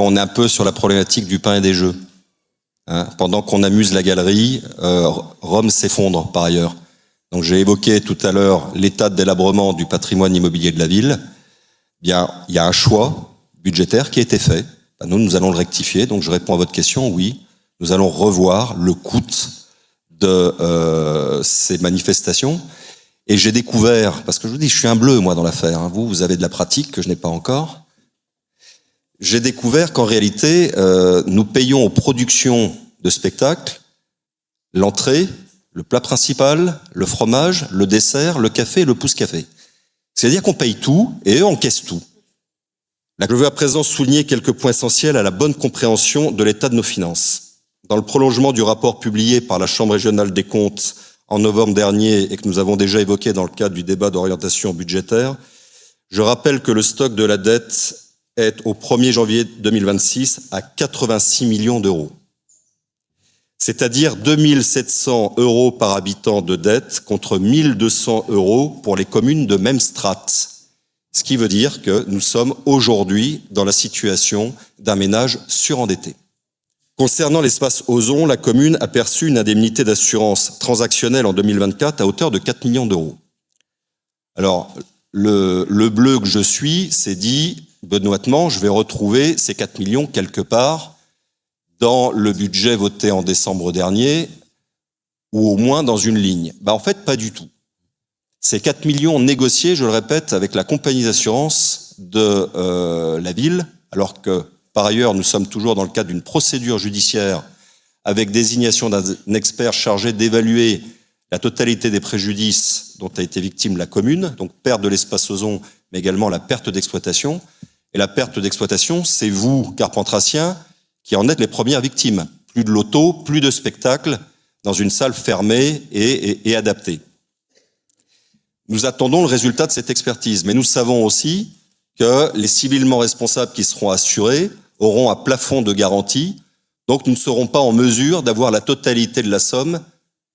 On est un peu sur la problématique du pain et des jeux. Pendant qu'on amuse la galerie, Rome s'effondre par ailleurs. Donc j'ai évoqué tout à l'heure l'état de délabrement du patrimoine immobilier de la ville. Bien, il y a un choix budgétaire qui a été fait. Nous allons le rectifier. Donc je réponds à votre question, oui. Nous allons revoir le coût de ces manifestations. Et j'ai découvert, parce que je vous dis, je suis un bleu, moi, dans l'affaire. Vous avez de la pratique que je n'ai pas encore. J'ai découvert qu'en réalité, nous payons aux productions de spectacles l'entrée, le plat principal, le fromage, le dessert, le café et le pouce-café. C'est-à-dire qu'on paye tout et eux encaissent tout. Je veux à présent souligner quelques points essentiels à la bonne compréhension de l'état de nos finances. Dans le prolongement du rapport publié par la Chambre régionale des comptes en novembre dernier et que nous avons déjà évoqué dans le cadre du débat d'orientation budgétaire, je rappelle que le stock de la dette est au 1er janvier 2026 à 86 millions d'euros. C'est-à-dire 2700 € par habitant de dette contre 1200 € pour les communes de même strate. Ce qui veut dire que nous sommes aujourd'hui dans la situation d'un ménage surendetté. Concernant l'espace Ozon, la commune a perçu une indemnité d'assurance transactionnelle en 2024 à hauteur de 4 millions d'euros. Alors, le bleu que je suis s'est dit, benoîtement, je vais retrouver ces 4 millions quelque part dans le budget voté en décembre dernier, ou au moins dans une ligne. En fait, pas du tout. Ces 4 millions négociés, je le répète, avec la compagnie d'assurance de la ville, alors que, par ailleurs, nous sommes toujours dans le cadre d'une procédure judiciaire avec désignation d'un expert chargé d'évaluer la totalité des préjudices dont a été victime la commune, donc perte de l'espace Ozon, mais également la perte d'exploitation. Et la perte d'exploitation, c'est vous, Carpentraciens, qui en êtes les premières victimes. Plus de loto, plus de spectacles dans une salle fermée et adaptée. Nous attendons le résultat de cette expertise, mais nous savons aussi que les civilement responsables qui seront assurés auront un plafond de garantie, donc nous ne serons pas en mesure d'avoir la totalité de la somme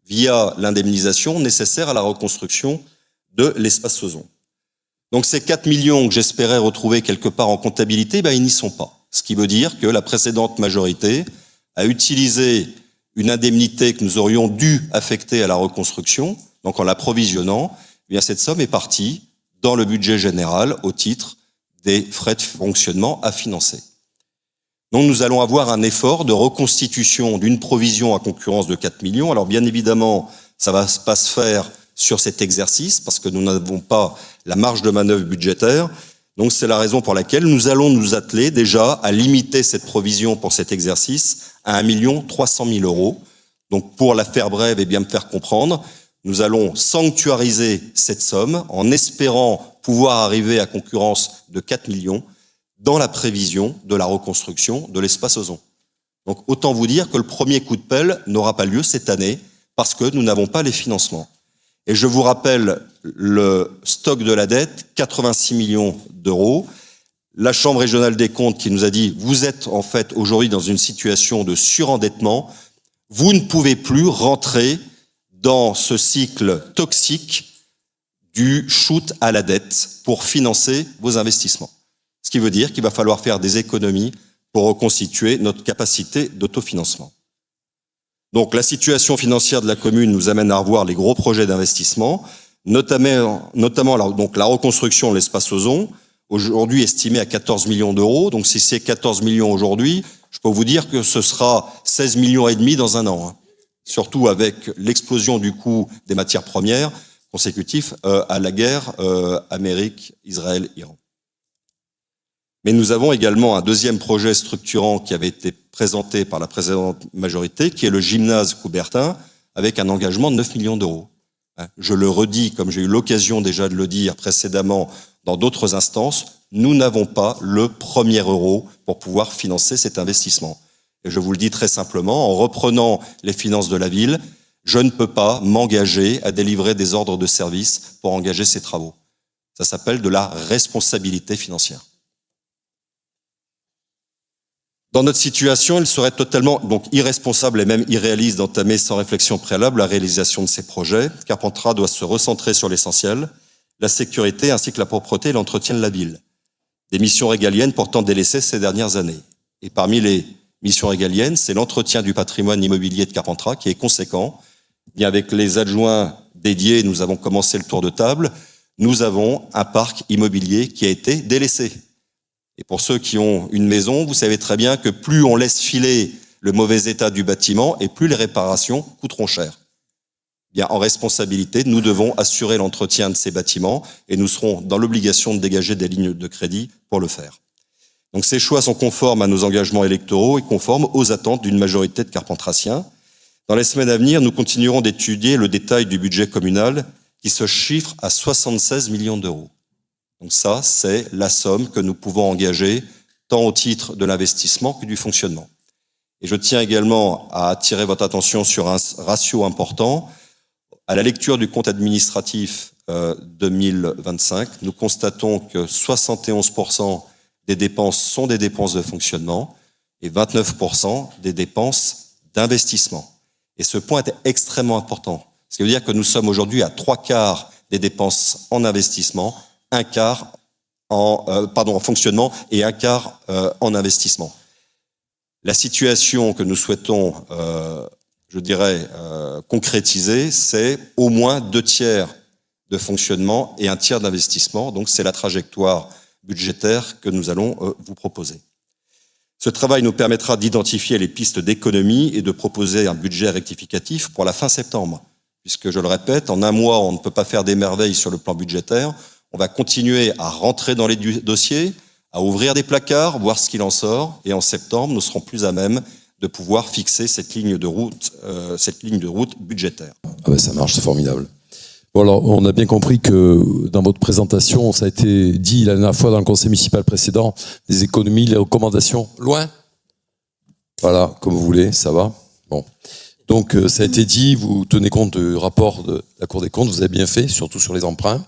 via l'indemnisation nécessaire à la reconstruction de l'espace Ozon. Donc ces 4 millions que j'espérais retrouver quelque part en comptabilité, ils n'y sont pas. Ce qui veut dire que la précédente majorité a utilisé une indemnité que nous aurions dû affecter à la reconstruction, donc en la provisionnant, cette somme est partie dans le budget général au titre des frais de fonctionnement à financer. Donc nous allons avoir un effort de reconstitution d'une provision à concurrence de 4 millions. Alors bien évidemment, ça ne va pas se faire sur cet exercice parce que nous n'avons pas la marge de manœuvre budgétaire. Donc c'est la raison pour laquelle nous allons nous atteler déjà à limiter cette provision pour cet exercice à 1 300 000 €. Donc pour la faire brève et bien me faire comprendre, nous allons sanctuariser cette somme en espérant pouvoir arriver à concurrence de 4 millions dans la prévision de la reconstruction de l'espace Ozon. Donc autant vous dire que le premier coup de pelle n'aura pas lieu cette année parce que nous n'avons pas les financements. Et je vous rappelle le stock de la dette, 86 millions d'euros. La Chambre régionale des comptes qui nous a dit « Vous êtes en fait aujourd'hui dans une situation de surendettement. Vous ne pouvez plus rentrer dans ce cycle toxique du shoot à la dette pour financer vos investissements. » Ce qui veut dire qu'il va falloir faire des économies pour reconstituer notre capacité d'autofinancement. Donc la situation financière de la commune nous amène à revoir les gros projets d'investissement, notamment donc la reconstruction de l'espace Ozon, aujourd'hui estimée à 14 millions d'euros. Donc si c'est 14 millions aujourd'hui, je peux vous dire que ce sera 16 millions et demi dans un an. Surtout avec l'explosion du coût des matières premières consécutif à la guerre Amérique, Israël, Iran. Mais nous avons également un deuxième projet structurant qui avait été présenté par la précédente majorité, qui est le gymnase Coubertin, avec un engagement de 9 millions d'euros. Je le redis, comme j'ai eu l'occasion déjà de le dire précédemment dans d'autres instances, nous n'avons pas le premier euro pour pouvoir financer cet investissement. Et je vous le dis très simplement, en reprenant les finances de la ville, je ne peux pas m'engager à délivrer des ordres de service pour engager ces travaux. Ça s'appelle de la responsabilité financière. Dans notre situation, il serait totalement irresponsable et même irréaliste d'entamer sans réflexion préalable la réalisation de ces projets. Carpentras doit se recentrer sur l'essentiel, la sécurité ainsi que la propreté et l'entretien de la ville. Des missions régaliennes pourtant délaissées ces dernières années. Et parmi les missions régaliennes, c'est l'entretien du patrimoine immobilier de Carpentras qui est conséquent. Bien, avec les adjoints dédiés, nous avons commencé le tour de table. Nous avons un parc immobilier qui a été délaissé. Et pour ceux qui ont une maison, vous savez très bien que plus on laisse filer le mauvais état du bâtiment et plus les réparations coûteront cher. Bien, en responsabilité, nous devons assurer l'entretien de ces bâtiments et nous serons dans l'obligation de dégager des lignes de crédit pour le faire. Donc ces choix sont conformes à nos engagements électoraux et conformes aux attentes d'une majorité de Carpentrassiens. Dans les semaines à venir, nous continuerons d'étudier le détail du budget communal qui se chiffre à 76 millions d'euros. Donc ça, c'est la somme que nous pouvons engager tant au titre de l'investissement que du fonctionnement. Et je tiens également à attirer votre attention sur un ratio important. À la lecture du compte administratif 2025, nous constatons que 71% des dépenses sont des dépenses de fonctionnement et 29% des dépenses d'investissement. Et ce point est extrêmement important. Ce qui veut dire que nous sommes aujourd'hui à 3/4 des dépenses en investissement, 1/4 en fonctionnement et 1/4 en investissement. La situation que nous souhaitons, concrétiser, c'est au moins 2/3 de fonctionnement et 1/3 d'investissement. Donc c'est la trajectoire budgétaire que nous allons vous proposer. Ce travail nous permettra d'identifier les pistes d'économie et de proposer un budget rectificatif pour la fin septembre. Puisque, je le répète, en un mois, on ne peut pas faire des merveilles sur le plan budgétaire. On va continuer à rentrer dans les dossiers, à ouvrir des placards, voir ce qu'il en sort. Et en septembre, nous serons plus à même de pouvoir fixer cette ligne de route budgétaire. Ah ben ça marche, c'est formidable. Bon alors, on a bien compris que dans votre présentation, ça a été dit la dernière fois dans le conseil municipal précédent, des économies, les recommandations. Loin ? Voilà, comme vous voulez, ça va. Bon. Donc, ça a été dit, vous tenez compte du rapport de la Cour des comptes, vous avez bien fait, surtout sur les emprunts.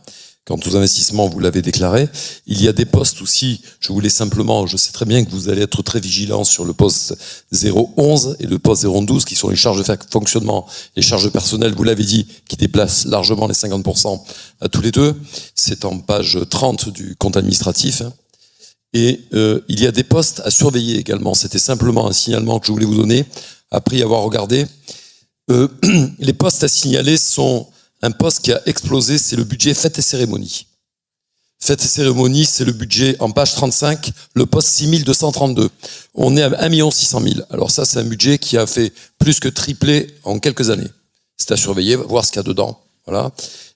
Quant aux investissements, vous l'avez déclaré. Il y a des postes aussi, je voulais simplement, je sais très bien que vous allez être très vigilant sur le poste 011 et le poste 012, qui sont les charges de fonctionnement, les charges personnelles, vous l'avez dit, qui déplacent largement les 50% à tous les deux. C'est en page 30 du compte administratif. Et il y a des postes à surveiller également. C'était simplement un signalement que je voulais vous donner, après y avoir regardé. Les postes à signaler sont un poste qui a explosé, c'est le budget fêtes et cérémonies. Fêtes et cérémonies, c'est le budget en page 35, le poste 6232. On est à 1 600 000. Alors ça, c'est un budget qui a fait plus que tripler en quelques années. C'est à surveiller, voir ce qu'il y a dedans. Voilà.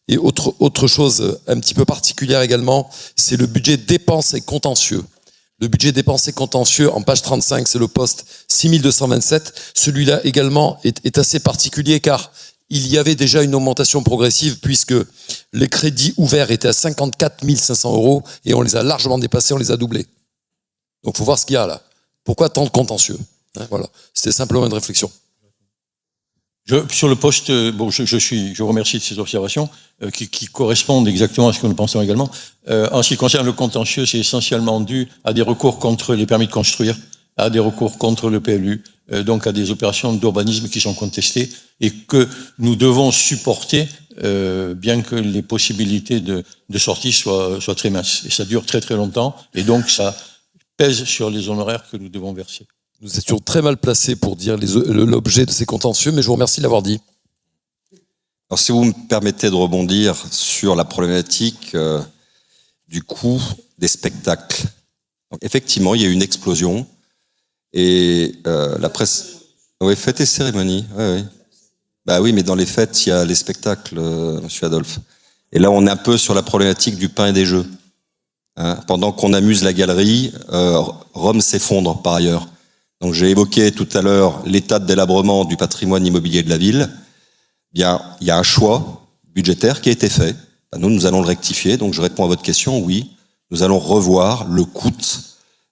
Et autre chose un petit peu particulière également, c'est le budget dépenses et contentieux. Le budget dépenses et contentieux, en page 35, c'est le poste 6227. Celui-là également est assez particulier car il y avait déjà une augmentation progressive puisque les crédits ouverts étaient à 54 500 € et on les a largement dépassés, on les a doublés. Donc, faut voir ce qu'il y a là. Pourquoi tant de contentieux ? Voilà. C'était simplement une réflexion. Sur le poste, je vous remercie de ces observations qui correspondent exactement à ce que nous pensons également. En ce qui concerne le contentieux, c'est essentiellement dû à des recours contre les permis de construire, à des recours contre le PLU, donc à des opérations d'urbanisme qui sont contestées et que nous devons supporter, bien que les possibilités de sortie soient très minces. Et ça dure très très longtemps, et donc ça pèse sur les honoraires que nous devons verser. Nous étions très mal placés pour dire l'objet de ces contentieux, mais je vous remercie de l'avoir dit. Alors, si vous me permettez de rebondir sur la problématique du coût des spectacles. Donc, effectivement, il y a eu une explosion. Et la presse... Oui, fêtes et cérémonies. Oui. Bah oui, mais dans les fêtes, il y a les spectacles, monsieur Adolphe. Et là, on est un peu sur la problématique du pain et des jeux. Pendant qu'on amuse la galerie, Rome s'effondre par ailleurs. Donc j'ai évoqué tout à l'heure l'état de délabrement du patrimoine immobilier de la ville. Bien, il y a un choix budgétaire qui a été fait. Nous allons le rectifier. Donc je réponds à votre question, oui. Nous allons revoir le coût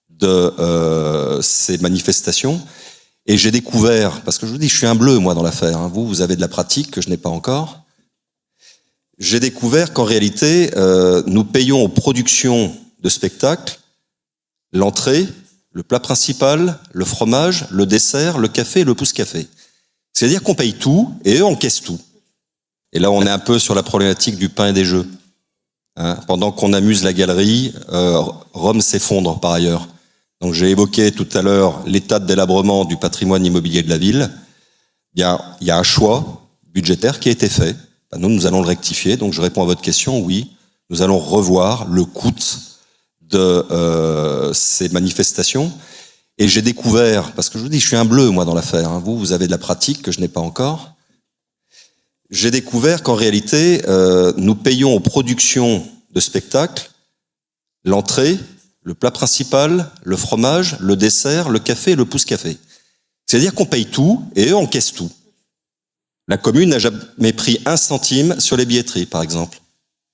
de ces manifestations. Et j'ai découvert, parce que je vous dis, je suis un bleu, moi, dans l'affaire. Vous avez de la pratique que je n'ai pas encore. J'ai découvert qu'en réalité, nous payons aux productions de spectacles l'entrée, le plat principal, le fromage, le dessert, le café et le pousse-café. C'est-à-dire qu'on paye tout et eux encaissent tout. Et là, on est un peu sur la problématique du pain et des jeux. Pendant qu'on amuse la galerie, Rome s'effondre par ailleurs. Donc j'ai évoqué tout à l'heure l'état de délabrement du patrimoine immobilier de la ville. Il y a un choix budgétaire qui a été fait. Nous allons le rectifier. Donc je réponds à votre question, oui. Nous allons revoir le coût de ces manifestations. Et j'ai découvert, parce que je vous dis, je suis un bleu, moi, dans l'affaire. Hein. Vous avez de la pratique que je n'ai pas encore. J'ai découvert qu'en réalité, nous payons aux productions de spectacles l'entrée, le plat principal, le fromage, le dessert, le café et le pouce-café. C'est-à-dire qu'on paye tout et eux encaissent tout. La commune n'a jamais pris 1 centime sur les billetteries, par exemple.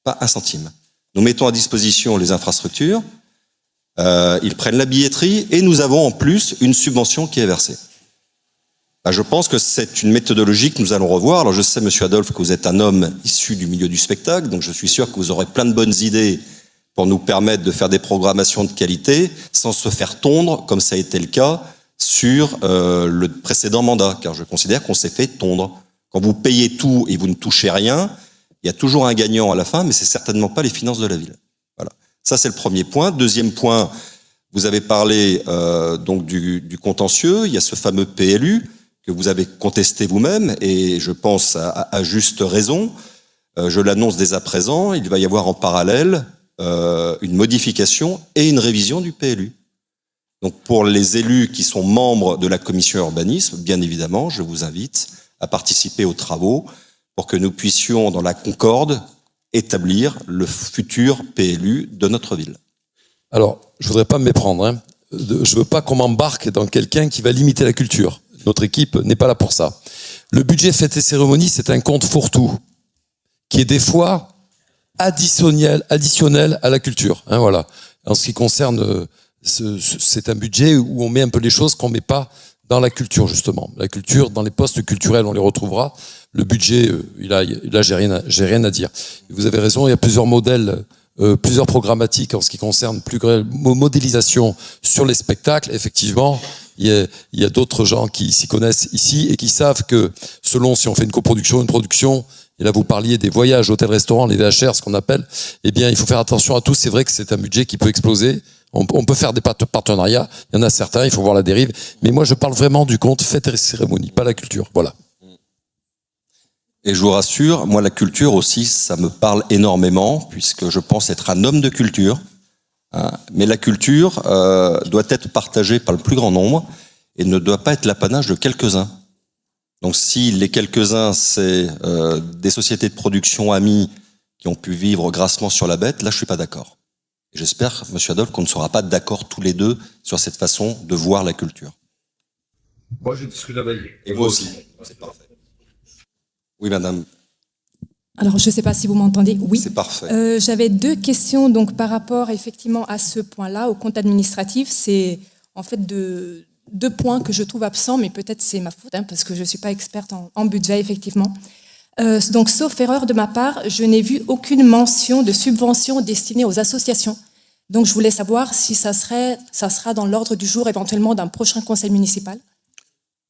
Pas 1 centime. Nous mettons à disposition les infrastructures, ils prennent la billetterie et nous avons en plus une subvention qui est versée. Je pense que c'est une méthodologie que nous allons revoir. Alors je sais, Monsieur Adolphe, que vous êtes un homme issu du milieu du spectacle, donc je suis sûr que vous aurez plein de bonnes idées pour nous permettre de faire des programmations de qualité sans se faire tondre, comme ça a été le cas sur le précédent mandat, car je considère qu'on s'est fait tondre. Quand vous payez tout et vous ne touchez rien, il y a toujours un gagnant à la fin, mais c'est certainement pas les finances de la ville. Voilà. Ça, c'est le premier point. Deuxième point, vous avez parlé donc du contentieux. Il y a ce fameux PLU que vous avez contesté vous-même, et je pense à juste raison. Je l'annonce dès à présent, il va y avoir en parallèle une modification et une révision du PLU. Donc pour les élus qui sont membres de la commission urbanisme, bien évidemment, je vous invite à participer aux travaux pour que nous puissions, dans la concorde, établir le futur PLU de notre ville. Alors, je voudrais pas me méprendre. Hein. Je veux pas qu'on m'embarque dans quelqu'un qui va limiter la culture. Notre équipe n'est pas là pour ça. Le budget fêtes et cérémonies, c'est un compte fourre-tout qui est des fois additionnel à la culture. Hein, voilà. En ce qui concerne, c'est un budget où on met un peu les choses qu'on met pas dans la culture, justement. La culture, dans les postes culturels, on les retrouvera. Le budget, là, j'ai rien à dire. Vous avez raison, il y a plusieurs modèles, plusieurs programmatiques en ce qui concerne modélisation sur les spectacles. Effectivement, il y a d'autres gens qui s'y connaissent ici et qui savent que selon si on fait une coproduction, une production, et là vous parliez des voyages, hôtels, restaurants, les VHR, ce qu'on appelle, eh bien il faut faire attention à tout. C'est vrai que c'est un budget qui peut exploser. On peut faire des partenariats, il y en a certains, il faut voir la dérive. Mais moi je parle vraiment du compte fêtes et cérémonies, pas la culture. Voilà. Et je vous rassure, moi la culture aussi, ça me parle énormément, puisque je pense être un homme de culture. Mais la culture doit être partagée par le plus grand nombre et ne doit pas être l'apanage de quelques-uns. Donc si les quelques-uns, c'est des sociétés de production amies qui ont pu vivre grassement sur la bête, là je suis pas d'accord. Et j'espère, Monsieur Adolphe, qu'on ne sera pas d'accord tous les deux sur cette façon de voir la culture. Moi je discute avec vous. Et moi aussi, c'est parfait. Oui, madame. Alors, je ne sais pas si vous m'entendez. Oui. C'est parfait. J'avais 2 questions donc par rapport effectivement à ce point-là, au compte administratif. C'est en fait 2 points que je trouve absents, mais peut-être c'est ma faute, hein, parce que je ne suis pas experte en budget, effectivement. Donc, sauf erreur de ma part, je n'ai vu aucune mention de subvention destinée aux associations. Donc, je voulais savoir si ça sera dans l'ordre du jour éventuellement d'un prochain conseil municipal.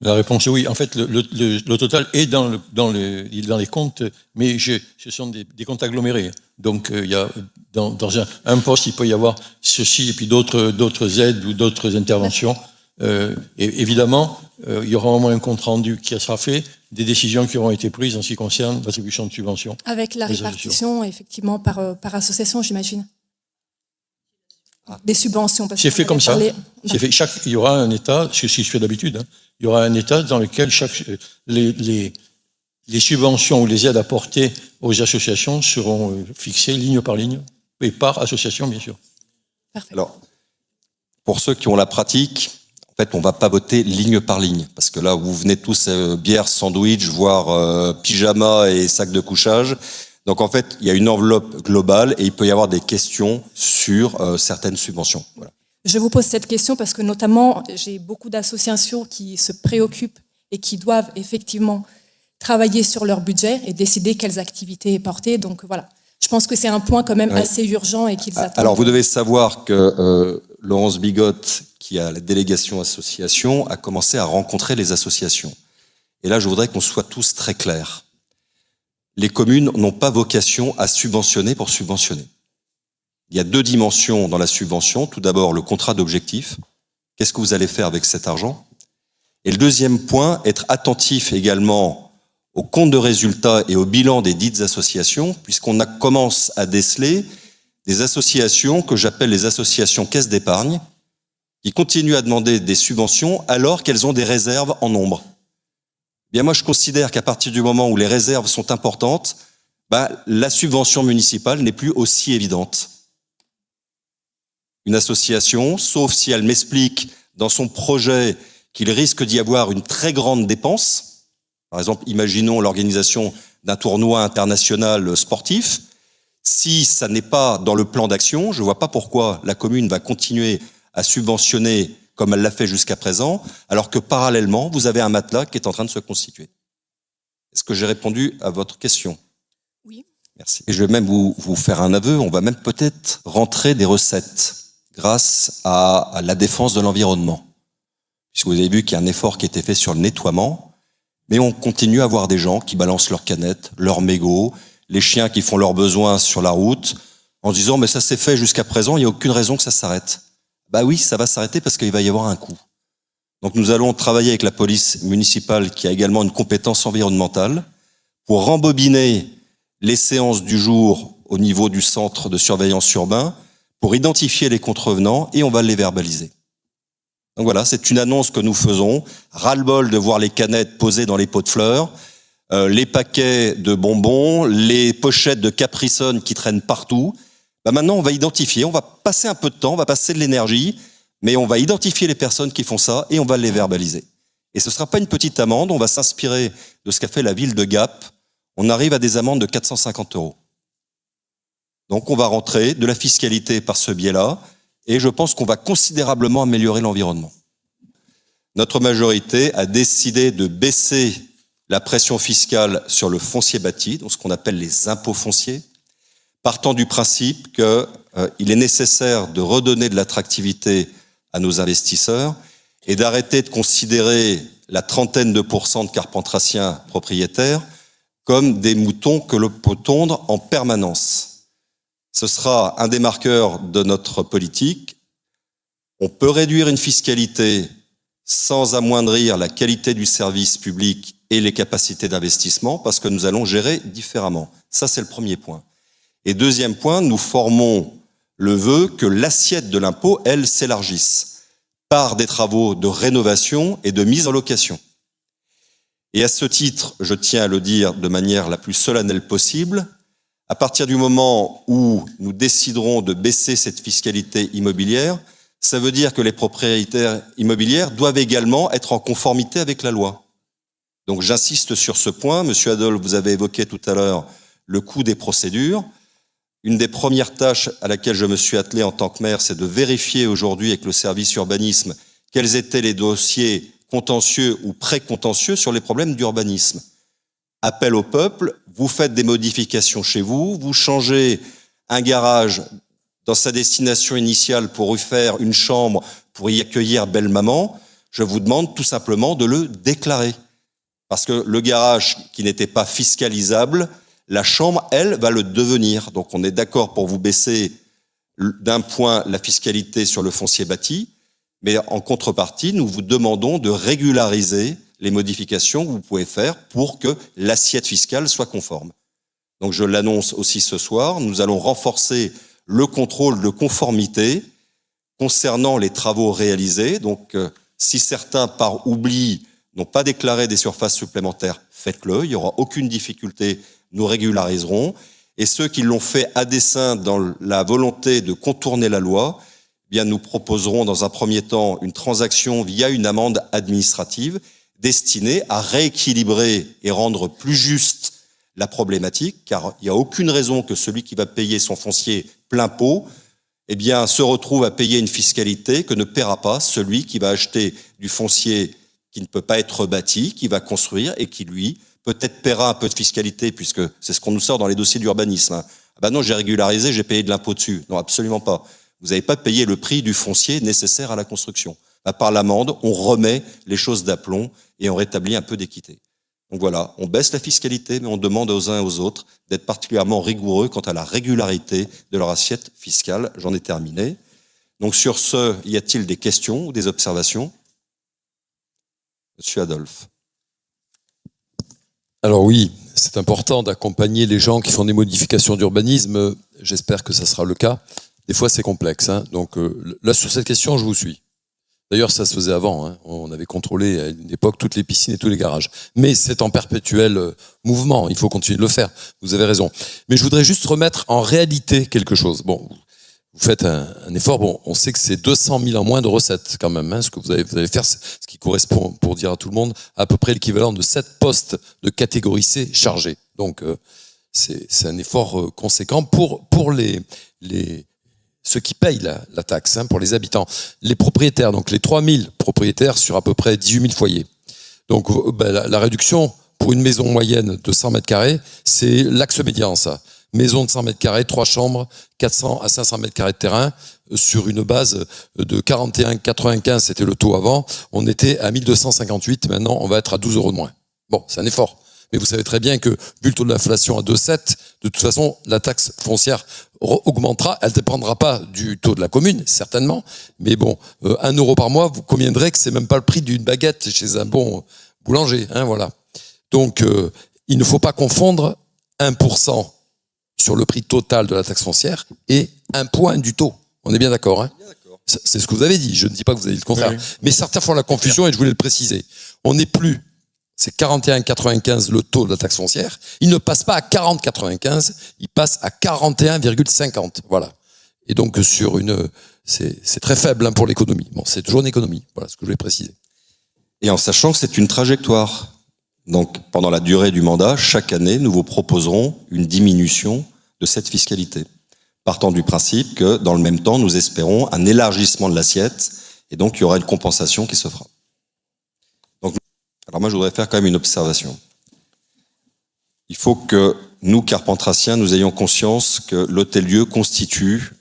La réponse est oui. En fait, le total est dans les comptes, mais ce sont des comptes agglomérés. Donc, il y a dans un poste, il peut y avoir ceci et puis d'autres aides ou d'autres interventions. Et évidemment, il y aura au moins un compte rendu qui sera fait, des décisions qui auront été prises en ce qui concerne l'attribution de subventions. Avec la répartition, effectivement, par association, j'imagine. Des subventions. C'est fait comme ça. C'est fait. Il y aura un état, ce qui se fait d'habitude, hein, il y aura un état dans lequel les subventions ou les aides apportées aux associations seront fixées ligne par ligne et par association, bien sûr. Parfait. Alors, pour ceux qui ont la pratique, en fait, on va pas voter ligne par ligne, parce que là, vous venez tous bière, sandwich, voire pyjama et sac de couchage. Donc, en fait, il y a une enveloppe globale et il peut y avoir des questions sur certaines subventions. Voilà. Je vous pose cette question parce que notamment, j'ai beaucoup d'associations qui se préoccupent et qui doivent effectivement travailler sur leur budget et décider quelles activités porter. Donc voilà, je pense que c'est un point quand même assez urgent et qu'ils attendent. Alors vous devez savoir que Laurence Bigotte, qui a la délégation association, a commencé à rencontrer les associations. Et là, je voudrais qu'on soit tous très clairs. Les communes n'ont pas vocation à subventionner pour subventionner. Il y a 2 dimensions dans la subvention. Tout d'abord, le contrat d'objectif. Qu'est-ce que vous allez faire avec cet argent? Et le deuxième point, être attentif également au compte de résultats et au bilan des dites associations, puisqu'on commence à déceler des associations que j'appelle les associations caisses d'épargne, qui continuent à demander des subventions alors qu'elles ont des réserves en nombre. Bien, moi, je considère qu'à partir du moment où les réserves sont importantes, la subvention municipale n'est plus aussi évidente. Une association, sauf si elle m'explique dans son projet qu'il risque d'y avoir une très grande dépense, par exemple, imaginons l'organisation d'un tournoi international sportif, si ça n'est pas dans le plan d'action, je ne vois pas pourquoi la commune va continuer à subventionner comme elle l'a fait jusqu'à présent, alors que parallèlement, vous avez un matelas qui est en train de se constituer. Est-ce que j'ai répondu à votre question? Oui. Merci. Et je vais même vous faire un aveu, on va même peut-être rentrer des recettes grâce à la défense de l'environnement. Puisque vous avez vu qu'il y a un effort qui a été fait sur le nettoiement, mais on continue à voir des gens qui balancent leurs canettes, leurs mégots, les chiens qui font leurs besoins sur la route, en se disant « mais ça s'est fait jusqu'à présent, il n'y a aucune raison que ça s'arrête ». Oui, ça va s'arrêter parce qu'il va y avoir un coût. Donc nous allons travailler avec la police municipale qui a également une compétence environnementale pour rembobiner les séances du jour au niveau du centre de surveillance urbain pour identifier les contrevenants et on va les verbaliser. Donc voilà, c'est une annonce que nous faisons. Ras-le-bol de voir les canettes posées dans les pots de fleurs, les paquets de bonbons, les pochettes de Capri-Sun qui traînent partout. Maintenant, on va identifier, on va passer un peu de temps, on va passer de l'énergie, mais on va identifier les personnes qui font ça et on va les verbaliser. Et ce ne sera pas une petite amende, on va s'inspirer de ce qu'a fait la ville de Gap. On arrive à des amendes de 450 €. Donc on va rentrer de la fiscalité par ce biais-là, et je pense qu'on va considérablement améliorer l'environnement. Notre majorité a décidé de baisser la pression fiscale sur le foncier bâti, donc ce qu'on appelle les impôts fonciers, partant du principe qu'il est nécessaire de redonner de l'attractivité à nos investisseurs et d'arrêter de considérer la trentaine de % de carpentraciens propriétaires comme des moutons que l'on peut tondre en permanence. Ce sera un des marqueurs de notre politique. On peut réduire une fiscalité sans amoindrir la qualité du service public et les capacités d'investissement parce que nous allons gérer différemment. Ça, c'est le premier point. Et deuxième point, nous formons le vœu que l'assiette de l'impôt, elle, s'élargisse par des travaux de rénovation et de mise en location. Et à ce titre, je tiens à le dire de manière la plus solennelle possible, à partir du moment où nous déciderons de baisser cette fiscalité immobilière, ça veut dire que les propriétaires immobiliers doivent également être en conformité avec la loi. Donc j'insiste sur ce point. Monsieur Adolphe, vous avez évoqué tout à l'heure le coût des procédures. Une des premières tâches à laquelle je me suis attelé en tant que maire, c'est de vérifier aujourd'hui avec le service urbanisme quels étaient les dossiers contentieux ou pré-contentieux sur les problèmes d'urbanisme. Appel au peuple, vous faites des modifications chez vous, vous changez un garage dans sa destination initiale pour y faire une chambre, pour y accueillir belle maman, je vous demande tout simplement de le déclarer. Parce que le garage qui n'était pas fiscalisable, la chambre, elle, va le devenir. Donc on est d'accord pour vous baisser d'un point la fiscalité sur le foncier bâti, mais en contrepartie, nous vous demandons de régulariser les modifications que vous pouvez faire pour que l'assiette fiscale soit conforme. Donc je l'annonce aussi ce soir, nous allons renforcer le contrôle de conformité concernant les travaux réalisés. Donc si certains, par oubli, n'ont pas déclaré des surfaces supplémentaires, faites-le, il n'y aura aucune difficulté, nous régulariserons. Et ceux qui l'ont fait à dessein dans la volonté de contourner la loi, eh bien nous proposerons dans un premier temps une transaction via une amende administrative destinée à rééquilibrer et rendre plus juste la problématique, car il n'y a aucune raison que celui qui va payer son foncier plein pot, eh bien, se retrouve à payer une fiscalité que ne paiera pas celui qui va acheter du foncier qui ne peut pas être bâti, qui va construire et qui, lui, peut-être paiera un peu de fiscalité, puisque c'est ce qu'on nous sort dans les dossiers d'urbanisme. Ah ben non, j'ai régularisé, j'ai payé de l'impôt dessus. Non, absolument pas. Vous n'avez pas payé le prix du foncier nécessaire à la construction. Par l'amende, on remet les choses d'aplomb et on rétablit un peu d'équité. Donc voilà, on baisse la fiscalité, mais on demande aux uns et aux autres d'être particulièrement rigoureux quant à la régularité de leur assiette fiscale. J'en ai terminé. Donc sur ce, y a-t-il des questions ou des observations? Monsieur Adolphe. Alors oui, c'est important d'accompagner les gens qui font des modifications d'urbanisme. J'espère que ça sera le cas. Des fois, c'est complexe. Donc là, sur cette question, je vous suis. D'ailleurs, ça se faisait avant. On avait contrôlé à une époque toutes les piscines et tous les garages. Mais c'est en perpétuel mouvement. Il faut continuer de le faire. Vous avez raison. Mais je voudrais juste remettre en réalité quelque chose. Bon, vous faites un effort. Bon, on sait que c'est 200 000 en moins de recettes quand même. Ce que vous allez faire, ce qui correspond, pour dire à tout le monde, à peu près l'équivalent de 7 postes de catégorie C chargés. Donc, c'est un effort conséquent pour ceux qui payent la taxe, pour les habitants. Les propriétaires, donc les 3000 propriétaires sur à peu près 18 000 foyers. Donc la réduction pour une maison moyenne de 100 mètres carrés, c'est l'axe médian, ça. Maison de 100 mètres carrés, 3 chambres, 400 à 500 mètres carrés de terrain, sur une base de 41,95, c'était le taux avant. On était à 1258, maintenant on va être à 12 € de moins. Bon, c'est un effort. Mais vous savez très bien que, vu le taux de l'inflation à 2,7, de toute façon, la taxe foncière augmentera. Elle ne dépendra pas du taux de la commune, certainement. Mais bon, 1 € par mois, vous conviendrez que c'est même pas le prix d'une baguette chez un bon boulanger. Voilà. Donc, il ne faut pas confondre 1% sur le prix total de la taxe foncière et 1 point du taux. On est bien d'accord, C'est ce que vous avez dit. Je ne dis pas que vous avez dit le contraire. Oui. Mais certains font la confusion et je voulais le préciser. On n'est plus... C'est 41,95 le taux de la taxe foncière. Il ne passe pas à 40,95, il passe à 41,50. Voilà. Et donc c'est très faible pour l'économie. Bon, c'est toujours une économie. Voilà ce que je voulais préciser. Et en sachant que c'est une trajectoire. Donc pendant la durée du mandat, chaque année, nous vous proposerons une diminution de cette fiscalité. Partant du principe que dans le même temps, nous espérons un élargissement de l'assiette et donc il y aura une compensation qui se fera. Alors moi, je voudrais faire quand même une observation. Il faut que nous, carpentraciens, nous ayons conscience que l'Hôtel-Dieu constitue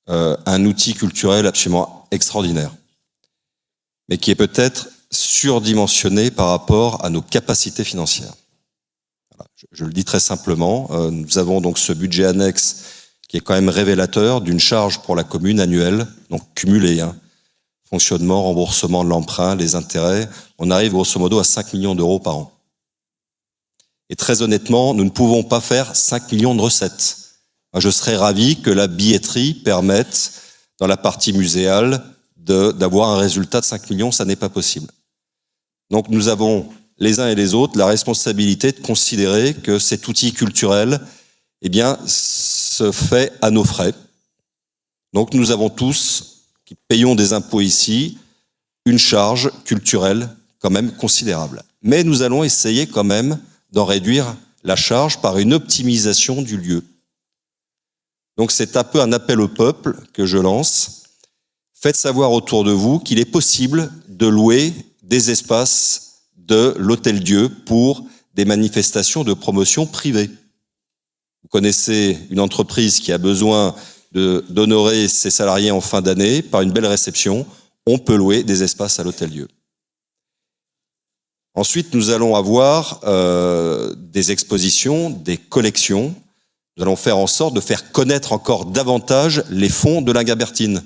un outil culturel absolument extraordinaire, mais qui est peut-être surdimensionné par rapport à nos capacités financières. Voilà, je le dis très simplement, nous avons donc ce budget annexe qui est quand même révélateur d'une charge pour la commune annuelle, donc cumulée, fonctionnement, remboursement de l'emprunt, les intérêts, on arrive grosso modo à 5 millions d'euros par an. Et très honnêtement, nous ne pouvons pas faire 5 millions de recettes. Je serais ravi que la billetterie permette, dans la partie muséale, d'avoir un résultat de 5 millions, ça n'est pas possible. Donc nous avons, les uns et les autres, la responsabilité de considérer que cet outil culturel, se fait à nos frais. Donc nous avons tous, qui payons des impôts ici, une charge culturelle quand même considérable. Mais nous allons essayer quand même d'en réduire la charge par une optimisation du lieu. Donc c'est un peu un appel au peuple que je lance. Faites savoir autour de vous qu'il est possible de louer des espaces de l'Hôtel-Dieu pour des manifestations de promotion privée. Vous connaissez une entreprise qui a besoin d'honorer ses salariés en fin d'année par une belle réception, on peut louer des espaces à l'Hôtel-Dieu. Ensuite, nous allons avoir des expositions, des collections. Nous allons faire en sorte de faire connaître encore davantage les fonds de Lingabertine.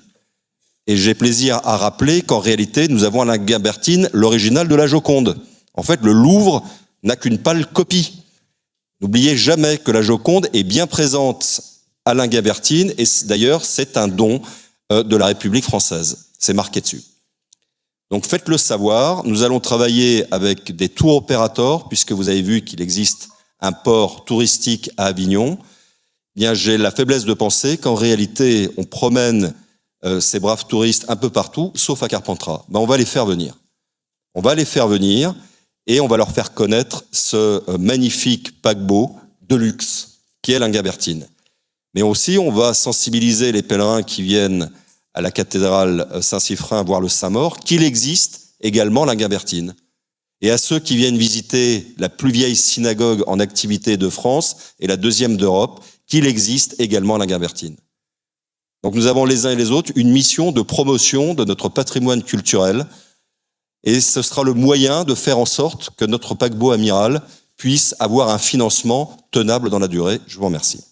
Et j'ai plaisir à rappeler qu'en réalité, nous avons à Lingabertine l'original de la Joconde. En fait, le Louvre n'a qu'une pâle copie. N'oubliez jamais que la Joconde est bien présente à Lingabertine, et d'ailleurs, c'est un don de la République française. C'est marqué dessus. Donc faites-le savoir. Nous allons travailler avec des tour opérateurs, puisque vous avez vu qu'il existe un port touristique à Avignon. J'ai la faiblesse de penser qu'en réalité, on promène ces braves touristes un peu partout, sauf à Carpentras. On va les faire venir. On va les faire venir et on va leur faire connaître ce magnifique paquebot de luxe qui est Lingabertine. Mais aussi, on va sensibiliser les pèlerins qui viennent à la cathédrale Saint-Siffrin voir le Saint-Maur, qu'il existe également Lingabertine. Et à ceux qui viennent visiter la plus vieille synagogue en activité de France et la deuxième d'Europe, qu'il existe également Lingabertine. Donc nous avons les uns et les autres une mission de promotion de notre patrimoine culturel, et ce sera le moyen de faire en sorte que notre paquebot amiral puisse avoir un financement tenable dans la durée. Je vous remercie.